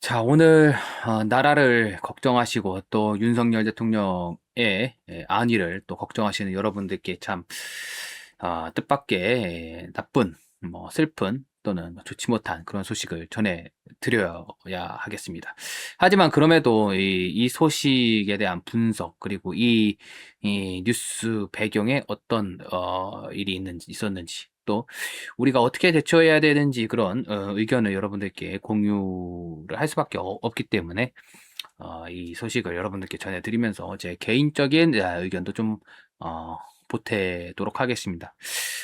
자, 오늘 나라를 걱정하시고 또 윤석열 대통령의 안위를 또 걱정하시는 여러분들께 참 뜻밖의 나쁜, 슬픈 또는 좋지 못한 그런 소식을 전해 드려야 하겠습니다. 하지만 그럼에도 이 소식에 대한 분석 그리고 이 뉴스 배경에 어떤 일이 있었는지 또 우리가 어떻게 대처해야 되는지 그런 의견을 여러분들께 공유를 할 수밖에 없기 때문에 이 소식을 여러분들께 전해드리면서 제 개인적인 의견도 좀 보태도록 하겠습니다.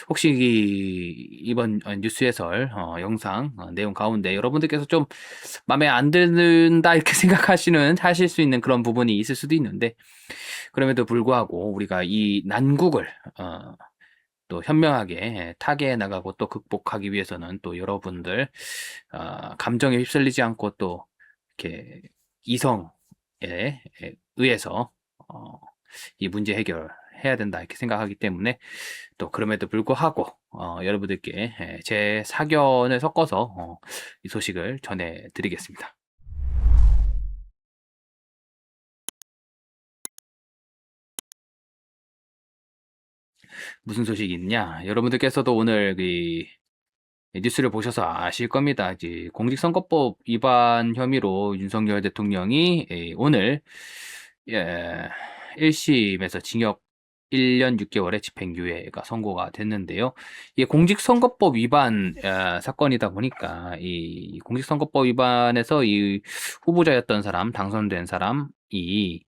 혹시 이번 뉴스 해설 영상 내용 가운데 여러분들께서 좀 마음에 안 드는다 이렇게 하실 수 있는 그런 부분이 있을 수도 있는데 그럼에도 불구하고 우리가 이 난국을 또 현명하게 타개해 나가고 또 극복하기 위해서는 또 여러분들 감정에 휩쓸리지 않고 또 이렇게 이성에 의해서 이 문제 해결해야 된다 이렇게 생각하기 때문에 또 그럼에도 불구하고 여러분들께 제 사견을 섞어서 이 소식을 전해드리겠습니다. 무슨 소식이 있냐? 여러분들께서도 오늘 뉴스를 보셔서 아실 겁니다. 이제 공직선거법 위반 혐의로 윤석열 대통령이 오늘 1심에서 징역 1년 6개월의 집행유예가 선고가 됐는데요. 이게 공직선거법 위반 사건이다 보니까 이 공직선거법 위반에서 이 후보자였던 사람, 당선된 사람이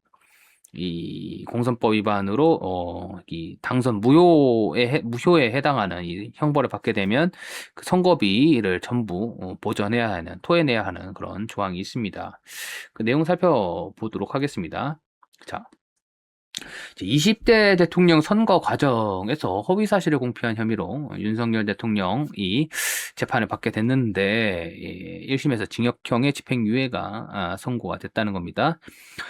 이 공선법 위반으로 이 당선 무효에 해당하는 이 형벌을 받게 되면 그 선거비를 전부 보전해야 하는 토해내야 하는 그런 조항이 있습니다. 그 내용 살펴보도록 하겠습니다. 자, 20대 대통령 선거 과정에서 허위 사실을 공표한 혐의로 윤석열 대통령이 재판을 받게 됐는데 1심에서 징역형의 집행유예가 선고가 됐다는 겁니다.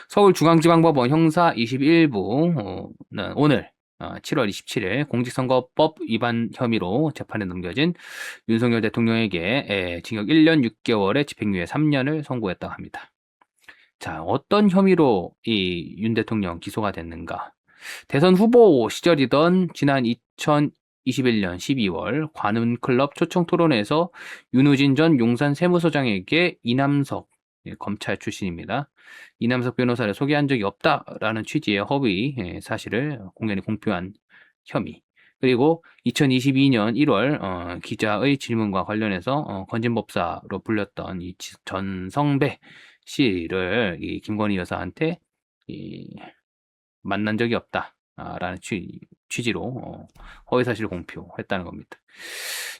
서울중앙지방법원 형사 21부는 오늘 7월 27일 공직선거법 위반 혐의로 재판에 넘겨진 윤석열 대통령에게 징역 1년 6개월의 집행유예 3년을 선고했다고 합니다. 자, 어떤 혐의로 이 윤 대통령 기소가 됐는가? 대선 후보 시절이던 지난 2021년 12월 관훈클럽 초청 토론회에서 윤우진 전 용산 세무서장에게 이남석 검찰 출신입니다. 이남석 변호사를 소개한 적이 없다라는 취지의 허위 사실을 공연히 공표한 혐의. 그리고 2022년 1월 기자의 질문과 관련해서 건진법사로 불렸던 이 전성배 씨를 이 김건희 여사한테 이 만난 적이 없다라는 취지로 허위 사실을 공표했다는 겁니다.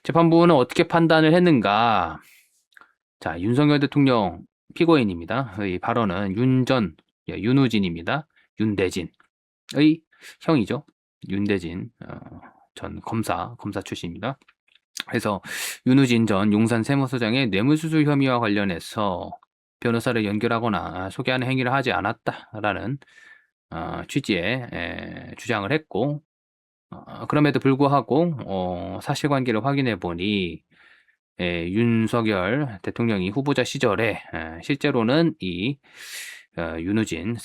재판부는 어떻게 판단을 했는가? 자, 윤석열 대통령 피고인입니다. 이 발언은 윤우진입니다. 윤대진의 형이죠. 윤대진 전 검사 출신입니다. 그래서 윤우진 전 용산 세무서장의 뇌물수수 혐의와 관련해서 변호사를 연결하거나 소개하는 행위를 하지 않았다라는 취지의 주장을 했고 그럼에도 불구하고 사실관계를 확인해 보니 윤석열 대통령이 후보자 시절에 실제로는 이 윤우진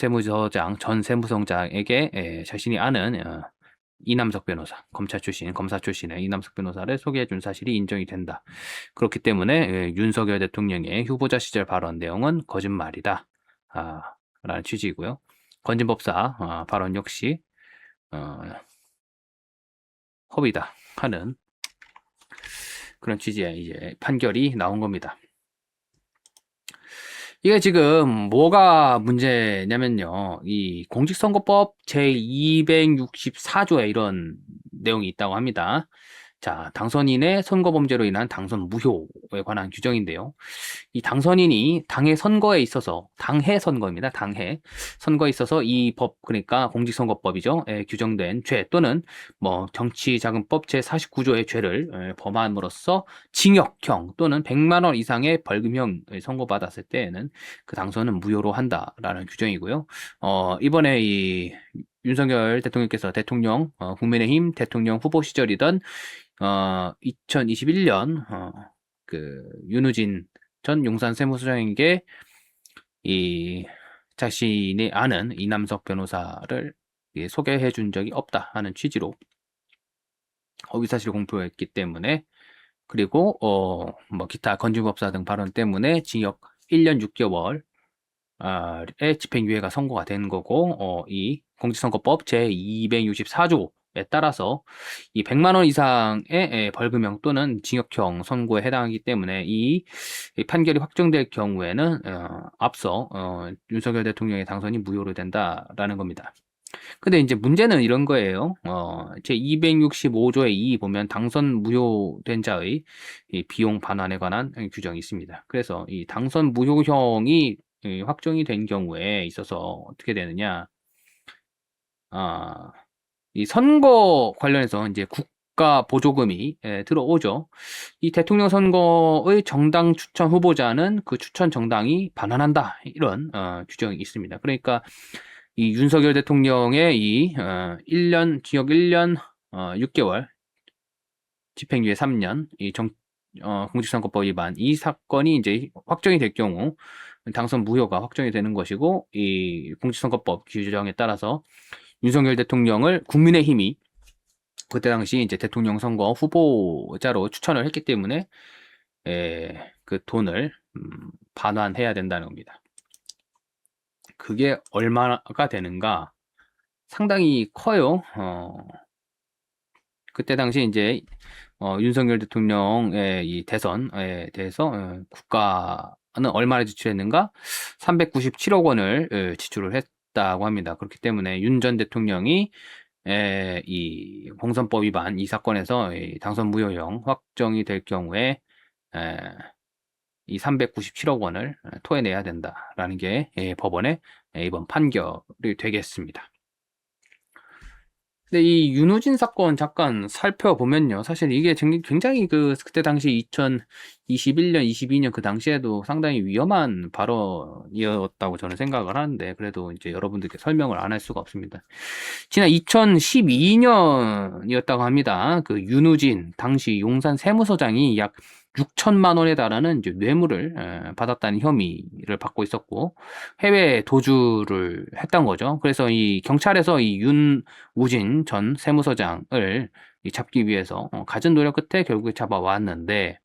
전 세무서장에게 자신이 아는 이남석 변호사, 검사 출신의 이남석 변호사를 소개해 준 사실이 인정이 된다. 그렇기 때문에 윤석열 대통령의 후보자 시절 발언 내용은 거짓말이다. 라는 취지이고요. 건진법사 발언 역시 허위다 하는 그런 취지의 이제 판결이 나온 겁니다. 이게 지금 뭐가 문제냐면요. 이 공직선거법 제264조에 이런 내용이 있다고 합니다. 자, 당선인의 선거범죄로 인한 당선 무효에 관한 규정인데요. 이 당선인이 당해 선거입니다. 당해 선거에 있어서 이 법, 그러니까 공직선거법이죠. 규정된 죄 또는 정치자금법 제49조의 죄를 범함으로써 징역형 또는 100만 원 이상의 벌금형을 선고받았을 때에는 그 당선은 무효로 한다라는 규정이고요. 이번에 이 윤석열 대통령께서 국민의힘 대통령 후보 시절이던 2021년 그 윤우진 전 용산 세무서장에게 이 자신이 아는 이남석 변호사를 소개해 준 적이 없다 하는 취지로 허위사실 공표했기 때문에, 그리고 뭐 기타 건진법사 등 발언 때문에 징역 1년 6개월 의 집행유예가 선고가 된 거고, 이 공직선거법 제264조에 따라서 이 100만 원 이상의 벌금형 또는 징역형 선고에 해당하기 때문에 이 판결이 확정될 경우에는 앞서 윤석열 대통령의 당선이 무효로 된다라는 겁니다. 근데 이제 문제는 이런 거예요. 제 265조의 2 보면 당선 무효된 자의 이 비용 반환에 관한 규정이 있습니다. 그래서 이 당선 무효형이 확정이 된 경우에 있어서 어떻게 되느냐? 이 선거 관련해서 이제 국가 보조금이 들어오죠. 이 대통령 선거의 정당 추천 후보자는 그 추천 정당이 반환한다, 이런 규정이 있습니다. 그러니까 이 윤석열 대통령의 이 1년 징역 1년 6개월 집행유예 3년 이 공직선거법 위반 이 사건이 이제 확정이 될 경우 당선 무효가 확정이 되는 것이고, 이 공직선거법 규정에 따라서 윤석열 대통령을 국민의힘이 그때 당시 이제 대통령 선거 후보자로 추천을 했기 때문에 그 돈을 반환해야 된다는 겁니다. 그게 얼마가 되는가? 상당히 커요. 그때 당시 이제 윤석열 대통령의 이 대선에 대해서 국가는 얼마나 지출했는가? 397억 원을 지출을 했다고 합니다. 그렇기 때문에 윤 전 대통령이 이 공선법 위반 이 사건에서 이 당선 무효형 확정이 될 경우에 이 397억 원을 토해내야 된다라는 게 법원의 이번 판결이 되겠습니다. 근데 이 윤우진 사건 잠깐 살펴보면요. 사실 이게 굉장히 그때 당시 2021년, 22년 그 당시에도 상당히 위험한 발언이었다고 저는 생각을 하는데, 그래도 이제 여러분들께 설명을 안 할 수가 없습니다. 지난 2012년이었다고 합니다. 그 윤우진 당시 용산 세무서장이 약 6천만 원에 달하는 이제 뇌물을 받았다는 혐의를 받고 있었고, 해외 도주를 했던 거죠. 그래서 이 경찰에서 이 윤우진 전 세무서장을 잡기 위해서 갖은 노력 끝에 결국에 잡아왔는데,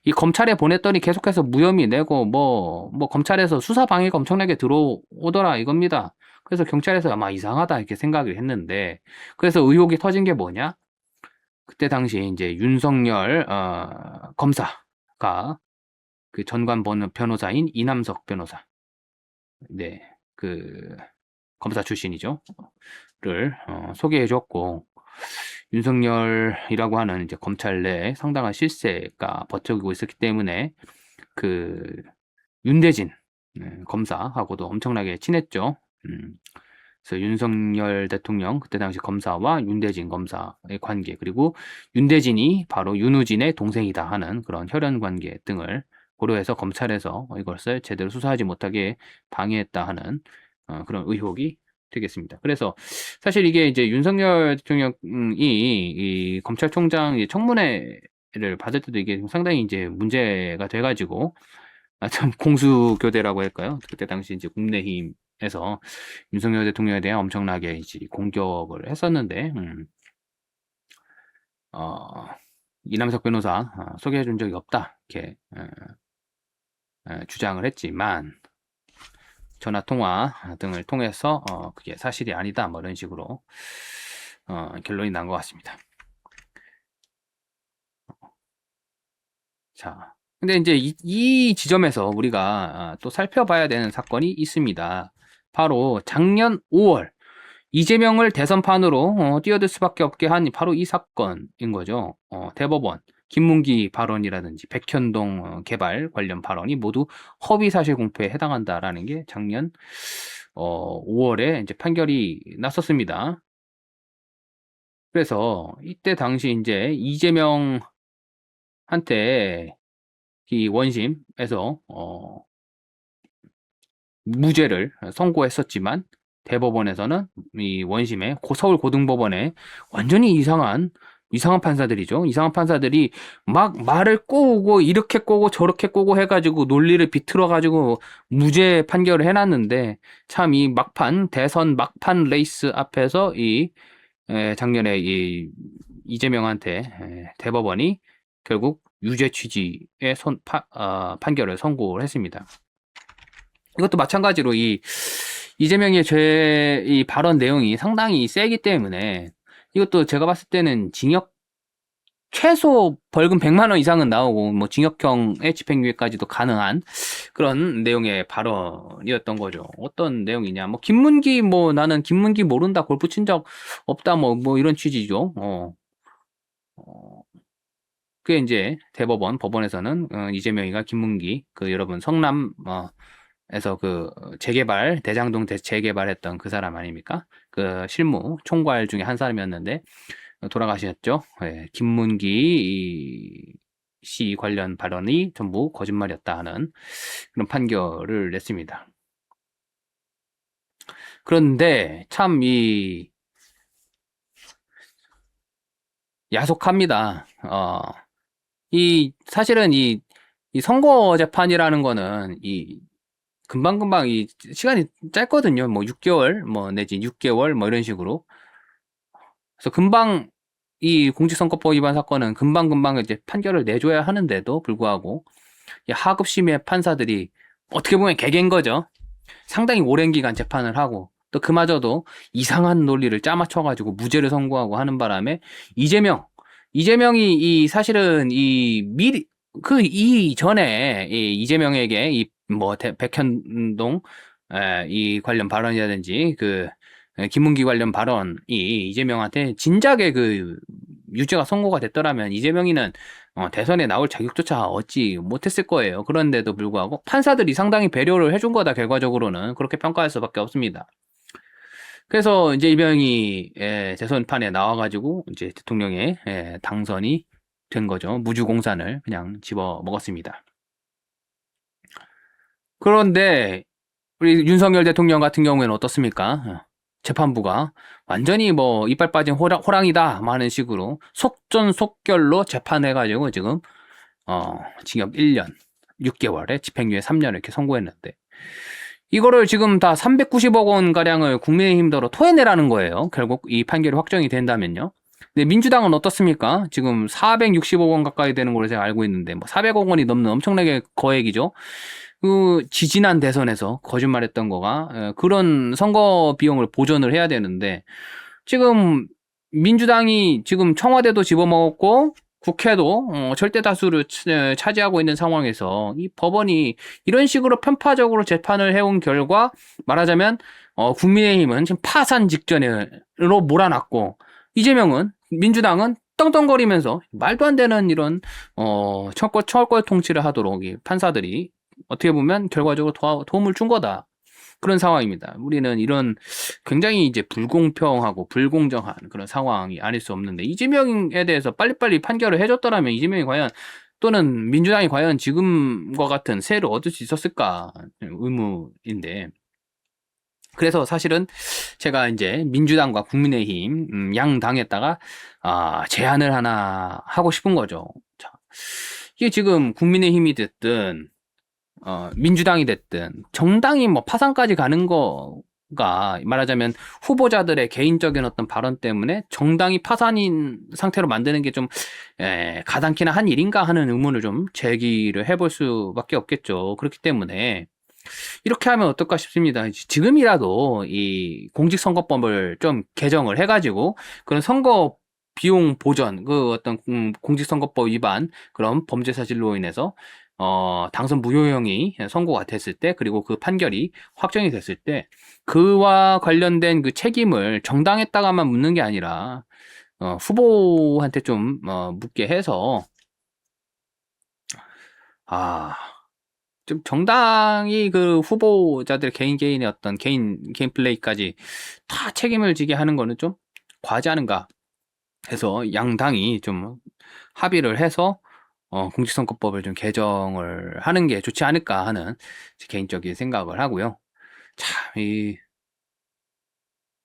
이 검찰에 보냈더니 계속해서 무혐의 내고 뭐 검찰에서 수사 방해가 엄청나게 들어오더라 이겁니다. 그래서 경찰에서 아마 이상하다 이렇게 생각을 했는데, 그래서 의혹이 터진 게 뭐냐? 그때 당시에 이제 윤석열 검사가 그 전관 변호사인 이남석 변호사, 네, 그 검사 출신이죠. 를 소개해줬고, 윤석열이라고 하는 이제 검찰 내에 상당한 실세가 버티고 있었기 때문에 그 윤대진 검사하고도 엄청나게 친했죠. 그래서 윤석열 대통령 그때 당시 검사와 윤대진 검사의 관계, 그리고 윤대진이 바로 윤우진의 동생이다 하는 그런 혈연 관계 등을 고려해서 검찰에서 이것을 제대로 수사하지 못하게 방해했다 하는 그런 의혹이 되겠습니다. 그래서 사실 이게 이제 윤석열 대통령이 이 검찰총장 청문회를 받을 때도 이게 상당히 이제 문제가 돼가지고, 참 공수교대라고 할까요? 그때 당시 이제 국민의힘에서 윤석열 대통령에 대한 엄청나게 이제 공격을 했었는데, 이남석 변호사 소개해 준 적이 없다 이렇게 주장을 했지만, 전화 통화 등을 통해서 그게 사실이 아니다 뭐 이런 식으로 결론이 난 것 같습니다. 자, 근데 이제 이 지점에서 우리가 또 살펴봐야 되는 사건이 있습니다. 바로 작년 5월 이재명을 대선판으로 뛰어들 수밖에 없게 한 바로 이 사건인 거죠. 대법원 김문기 발언이라든지 백현동 개발 관련 발언이 모두 허위사실 공표에 해당한다라는 게 작년 5월에 이제 판결이 났었습니다. 그래서 이때 당시 이제 이재명한테 이 원심에서 무죄를 선고했었지만, 대법원에서는 이 원심에 서울고등법원에 완전히 이상한 이상한 판사들이죠. 이상한 판사들이 막 말을 꼬우고 이렇게 꼬고 저렇게 꼬고 해가지고 논리를 비틀어가지고 무죄 판결을 해놨는데 참 이 막판 대선 막판 레이스 앞에서 이 작년에 이 이재명한테 대법원이 결국 유죄 취지의 판결을 선고를 했습니다. 이것도 마찬가지로 이 이재명의 이 발언 내용이 상당히 세기 때문에 이것도 제가 봤을 때는 징역 최소 벌금 100만 원 이상은 나오고 뭐 징역형의 집행유예까지도 가능한 그런 내용의 발언이었던 거죠. 어떤 내용이냐? 뭐 김문기 뭐 나는 김문기 모른다 골프 친 적 없다 뭐 이런 취지죠. 그게 이제 법원에서는 이재명이가 김문기 그 여러분 성남 에서 그 재개발 대장동 재개발했던 그 사람 아닙니까? 그 실무 총괄 중에 한 사람이었는데 돌아가셨죠. 김문기 씨 관련 발언이 전부 거짓말이었다 하는 그런 판결을 냈습니다. 그런데 참 야속합니다. 사실은 이 선거 재판이라는 거는 금방금방 시간이 짧거든요. 뭐 6개월, 뭐 내지 6개월, 뭐 이런 식으로. 그래서 금방 이 공직선거법 위반 사건은 금방금방 이제 판결을 내줘야 하는데도 불구하고 이 하급심의 판사들이 어떻게 보면 개개인 거죠. 상당히 오랜 기간 재판을 하고 또 그마저도 이상한 논리를 짜맞춰가지고 무죄를 선고하고 하는 바람에 이재명이 사실은 이전에 이재명에게 백현동 이 관련 발언이라든지 김문기 관련 발언이 이재명한테 진작에 유죄가 선고가 됐더라면 이재명이는 대선에 나올 자격조차 얻지 못했을 거예요. 그런데도 불구하고 판사들이 상당히 배려를 해준 거다. 결과적으로는 그렇게 평가할 수밖에 없습니다. 그래서 이제 이재명이 대선판에 나와가지고 이제 대통령에 당선이 된 거죠. 무주공산을 그냥 집어 먹었습니다. 그런데 우리 윤석열 대통령 같은 경우에는 어떻습니까? 재판부가 완전히 뭐 이빨 빠진 호랑이다 하는 식으로 속전속결로 재판해가지고 지금 징역 1년 6개월에 집행유예 3년 이렇게 선고했는데 이거를 지금 다 390억 원 가량을 국민의힘대로 토해내라는 거예요. 결국 이 판결이 확정이 된다면요. 근데 민주당은 어떻습니까? 지금 460억 원 가까이 되는 걸로 제가 알고 있는데 뭐 400억 원이 넘는 엄청나게 거액이죠. 지지난 대선에서 거짓말했던 거가 그런 선거 비용을 보전을 해야 되는데 지금 민주당이 지금 청와대도 집어먹었고 국회도 절대 다수를 차지하고 있는 상황에서 이 법원이 이런 식으로 편파적으로 재판을 해온 결과 말하자면 국민의힘은 지금 파산 직전으로 몰아놨고 이재명은 민주당은 떵떵거리면서 말도 안 되는 이런 철권 통치를 하도록 이 판사들이 어떻게 보면 결과적으로 도움을 준 거다. 그런 상황입니다. 우리는 이런 굉장히 이제 불공평하고 불공정한 그런 상황이 아닐 수 없는데 이재명에 대해서 빨리빨리 판결을 해줬더라면 이재명이 과연 또는 민주당이 과연 지금과 같은 세를 얻을 수 있었을까 의문인데 그래서 사실은 제가 이제 민주당과 국민의힘 양당에다가 제안을 하나 하고 싶은 거죠. 자, 이게 지금 국민의힘이 됐든 민주당이 됐든 정당이 뭐 파산까지 가는 거가 말하자면 후보자들의 개인적인 어떤 발언 때문에 정당이 파산인 상태로 만드는 게 좀 가당키나 한 일인가 하는 의문을 좀 제기를 해볼 수밖에 없겠죠. 그렇기 때문에 이렇게 하면 어떨까 싶습니다. 지금이라도 이 공직선거법을 좀 개정을 해가지고 그런 선거 비용 보전, 어떤 공직선거법 위반 그런 범죄 사실로 인해서 당선 무효형이 선고가 됐을 때 그리고 그 판결이 확정이 됐을 때 그와 관련된 그 책임을 정당에다가만 묻는 게 아니라 후보한테 좀 묻게 해서 좀 정당이 그 후보자들 개인의 어떤 개인 플레이까지 다 책임을 지게 하는 거는 좀 과하지 않은가 해서 양당이 좀 합의를 해서 공직선거법을 좀 개정을 하는 게 좋지 않을까 하는 제 개인적인 생각을 하고요. 참, 이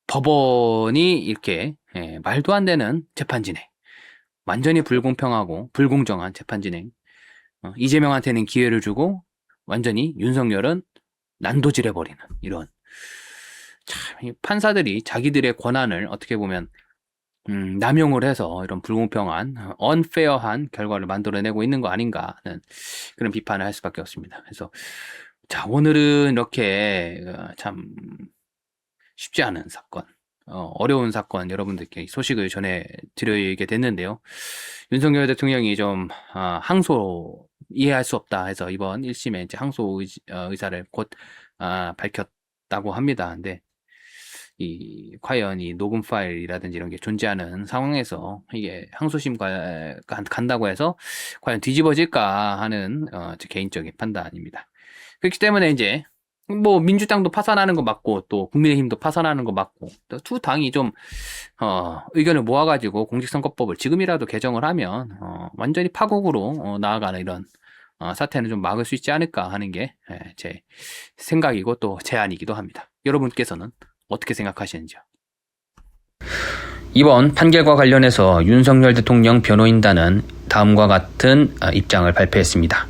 법원이 이렇게 말도 안 되는 재판 진행, 완전히 불공평하고 불공정한 재판 진행. 이재명한테는 기회를 주고 완전히 윤석열은 난도질해버리는 이런. 참, 이 판사들이 자기들의 권한을 어떻게 보면 남용을 해서 이런 불공평한, unfair한 결과를 만들어내고 있는 거 아닌가 하는 그런 비판을 할 수밖에 없습니다. 그래서 자, 오늘은 이렇게 참 쉽지 않은 사건, 어려운 사건 여러분들께 소식을 전해드리게 됐는데요. 윤석열 대통령이 좀 항소 이해할 수 없다 해서 이번 1심에 이제 항소 의사를 곧 밝혔다고 합니다. 근데 과연 이 녹음 파일이라든지 이런 게 존재하는 상황에서 이게 항소심 간다고 해서 과연 뒤집어질까 하는 제 개인적인 판단입니다. 그렇기 때문에 이제 뭐 민주당도 파산하는 거 맞고 또 국민의힘도 파산하는 거 맞고 또 두 당이 좀 의견을 모아가지고 공직선거법을 지금이라도 개정을 하면 완전히 파국으로 나아가는 이런 사태는 좀 막을 수 있지 않을까 하는 게 제 생각이고 또 제안이기도 합니다. 여러분께서는 어떻게 생각하시는지요? 이번 판결과 관련해서 윤석열 대통령 변호인단은 다음과 같은 입장을 발표했습니다.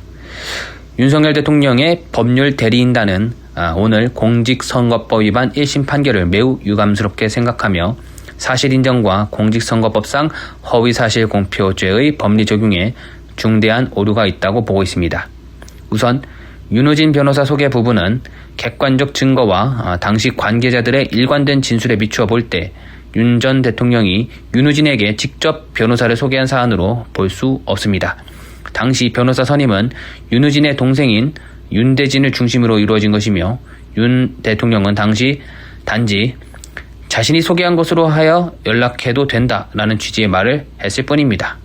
윤석열 대통령의 법률 대리인단은 오늘 공직선거법 위반 1심 판결을 매우 유감스럽게 생각하며 사실인정과 공직선거법상 허위사실 공표죄의 법리 적용에 중대한 오류가 있다고 보고 있습니다. 우선 윤우진 변호사 소개 부분은 객관적 증거와 당시 관계자들의 일관된 진술에 비추어 볼 때 윤 전 대통령이 윤우진에게 직접 변호사를 소개한 사안으로 볼 수 없습니다. 당시 변호사 선임은 윤우진의 동생인 윤대진을 중심으로 이루어진 것이며 윤 대통령은 당시 단지 자신이 소개한 것으로 하여 연락해도 된다라는 취지의 말을 했을 뿐입니다.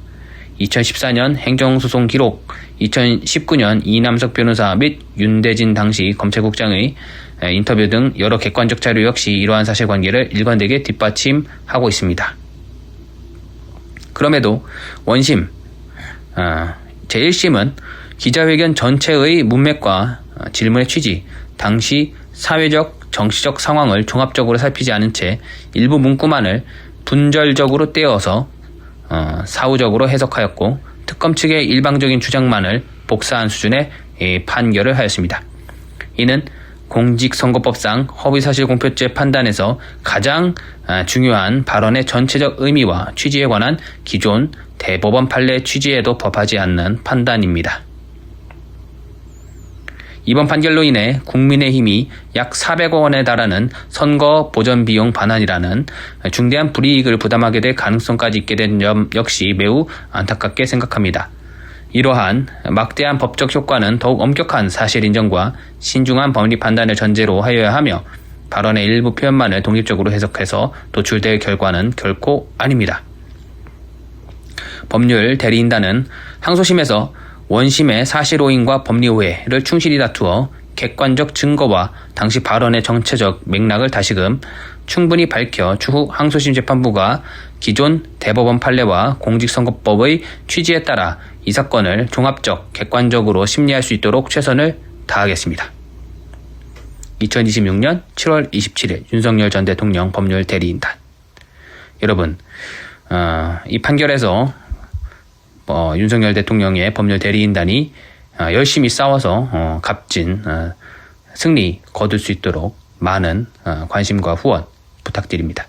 2014년 행정소송 기록, 2019년 이남석 변호사 및 윤대진 당시 검찰국장의 인터뷰 등 여러 객관적 자료 역시 이러한 사실관계를 일관되게 뒷받침하고 있습니다. 그럼에도 원심, 제1심은 기자회견 전체의 문맥과 질문의 취지, 당시 사회적, 정치적 상황을 종합적으로 살피지 않은 채 일부 문구만을 분절적으로 떼어서 사후적으로 해석하였고 특검 측의 일방적인 주장만을 복사한 수준의 판결을 하였습니다. 이는 공직선거법상 허위사실 공표죄 판단에서 가장 중요한 발언의 전체적 의미와 취지에 관한 기존 대법원 판례 취지에도 법하지 않는 판단입니다. 이번 판결로 인해 국민의힘이 약 400억 원에 달하는 선거 보전 비용 반환이라는 중대한 불이익을 부담하게 될 가능성까지 있게 된 점 역시 매우 안타깝게 생각합니다. 이러한 막대한 법적 효과는 더욱 엄격한 사실 인정과 신중한 법리 판단을 전제로 하여야 하며 발언의 일부 표현만을 독립적으로 해석해서 도출될 결과는 결코 아닙니다. 법률 대리인단은 항소심에서 원심의 사실 오인과 법리 오해를 충실히 다투어 객관적 증거와 당시 발언의 정체적 맥락을 다시금 충분히 밝혀 추후 항소심 재판부가 기존 대법원 판례와 공직선거법의 취지에 따라 이 사건을 종합적, 객관적으로 심리할 수 있도록 최선을 다하겠습니다. 2026년 7월 27일 윤석열 전 대통령 법률 대리인단. 여러분, 이 판결에서 윤석열 대통령의 법률 대리인단이 열심히 싸워서 값진 승리 거둘 수 있도록 많은 관심과 후원 부탁드립니다.